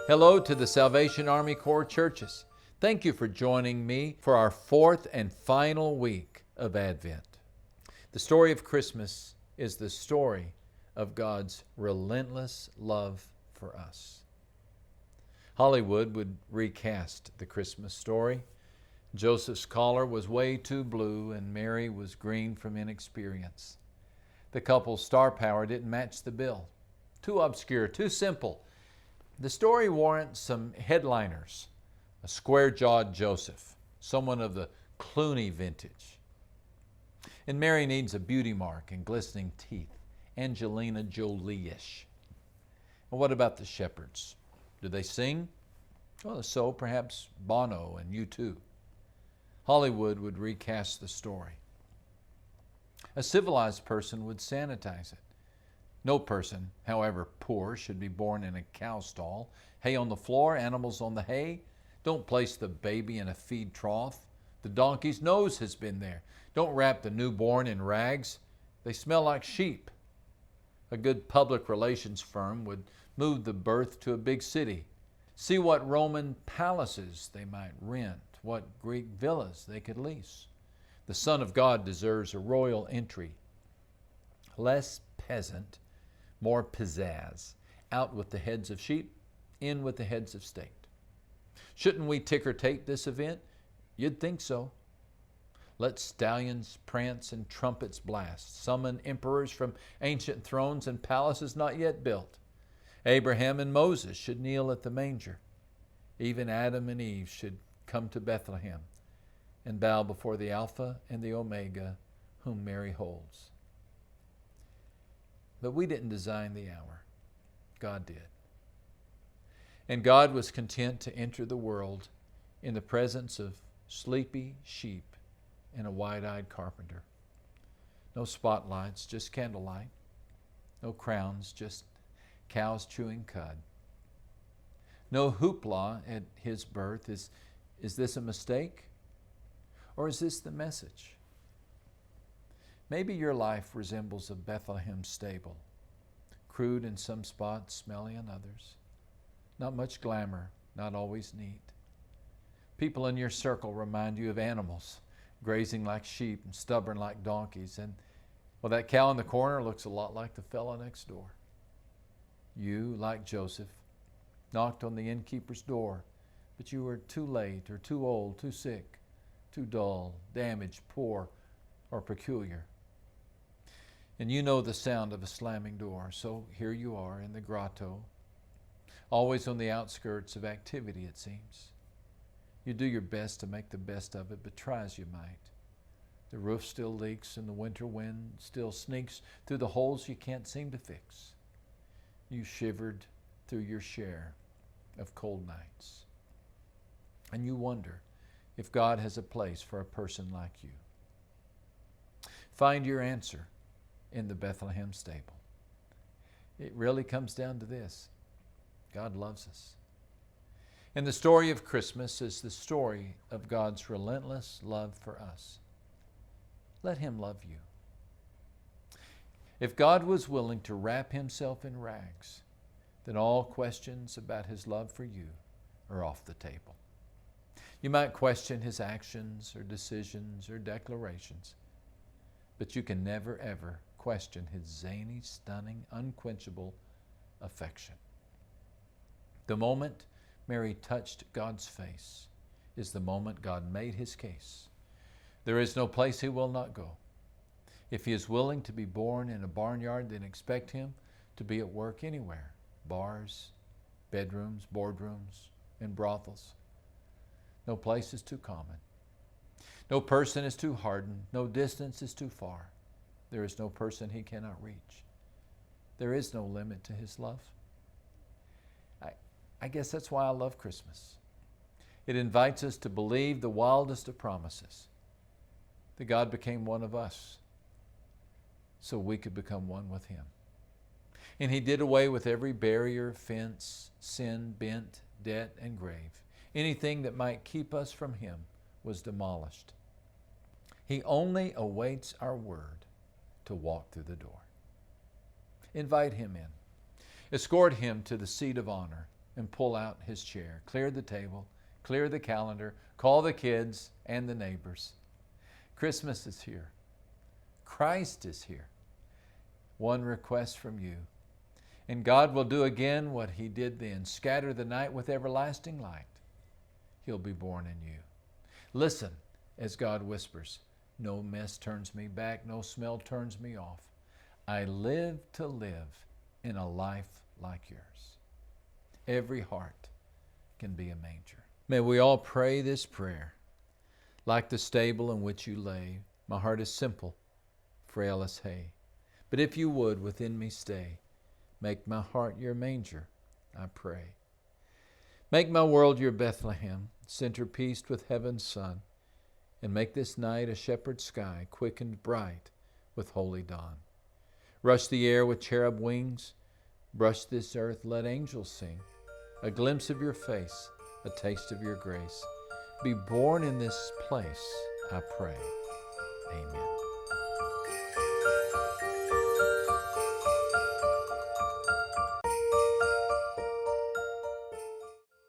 Hello to the Salvation Army Corps churches. Thank you for joining me for our fourth and final week of Advent. The story of Christmas is the story of God's relentless love for us. Hollywood would recast the Christmas story. Joseph's collar was way too blue and Mary was green from inexperience. The couple's star power didn't match the bill. Too obscure, too simple. The story warrants some headliners. A square-jawed Joseph, someone of the Clooney vintage. And Mary needs a beauty mark and glistening teeth, Angelina Jolie-ish. And what about the shepherds? Do they sing? Well, so perhaps Bono and U2. Hollywood would recast the story. A civilized person would sanitize it. No person, however poor, should be born in a cow stall. Hay on the floor, animals on the hay. Don't place the baby in a feed trough. The donkey's nose has been there. Don't wrap the newborn in rags. They smell like sheep. A good public relations firm would move the birth to a big city. See what Roman palaces they might rent, what Greek villas they could lease. The Son of God deserves a royal entry. Less peasant, more pizzazz. Out with the heads of sheep, in with the heads of state. Shouldn't we ticker tape this event? You'd think so. Let stallions prance and trumpets blast. Summon emperors from ancient thrones and palaces not yet built. Abraham and Moses should kneel at the manger. Even Adam and Eve should come to Bethlehem and bow before the Alpha and the Omega, whom Mary holds. But we didn't design the hour. God did. And God was content to enter the world in the presence of sleepy sheep and a wide-eyed carpenter. No spotlights, just candlelight. No crowns, just cows chewing cud. No hoopla at his birth. Is this a mistake? Or is this the message? Maybe your life resembles a Bethlehem stable, crude in some spots, smelly in others. Not much glamour, not always neat. People in your circle remind you of animals, grazing like sheep and stubborn like donkeys. And, well, that cow in the corner looks a lot like the fella next door. You, like Joseph, knocked on the innkeeper's door, but you were too late or too old, too sick, too dull, damaged, poor, or peculiar. And you know the sound of a slamming door, so here you are in the grotto, always on the outskirts of activity, it seems. You do your best to make the best of it, but try as you might. The roof still leaks and the winter wind still sneaks through the holes you can't seem to fix. You shivered through your share of cold nights. And you wonder if God has a place for a person like you. Find your answer in the Bethlehem stable. It really comes down to this. God loves us. And the story of Christmas is the story of God's relentless love for us. Let Him love you. If God was willing to wrap Himself in rags, then all questions about His love for you are off the table. You might question His actions or decisions or declarations, but you can never, ever question His zany, stunning, unquenchable affection. The moment Mary touched God's face is the moment God made His case. There is no place He will not go. If He is willing to be born in a barnyard, then expect Him to be at work anywhere. Bars, bedrooms, boardrooms, and brothels. No place is too common. No person is too hardened. No distance is too far. There is no person He cannot reach. There is no limit to His love. I guess that's why I love Christmas. It invites us to believe the wildest of promises, that God became one of us so we could become one with Him. And He did away with every barrier, fence, sin, bent, debt, and grave. Anything that might keep us from Him was demolished. He only awaits our word to walk through the door. Invite Him in. Escort Him to the seat of honor and pull out his chair, clear the table, clear the calendar, call the kids and the neighbors. Christmas is here. Christ is here. One request from you. And God will do again what he did then, scatter the night with everlasting light. He'll be born in you. Listen as God whispers, no mess turns me back, no smell turns me off. I live to live in a life like yours. Every heart can be a manger. May we all pray this prayer. Like the stable in which you lay, my heart is simple, frail as hay. But if you would within me stay, make my heart your manger, I pray. Make my world your Bethlehem, centerpieced with heaven's sun, and make this night a shepherd's sky, quickened bright with holy dawn. Rush the air with cherub wings, brush this earth, let angels sing, a glimpse of your face, a taste of your grace. Be born in this place, I pray. Amen.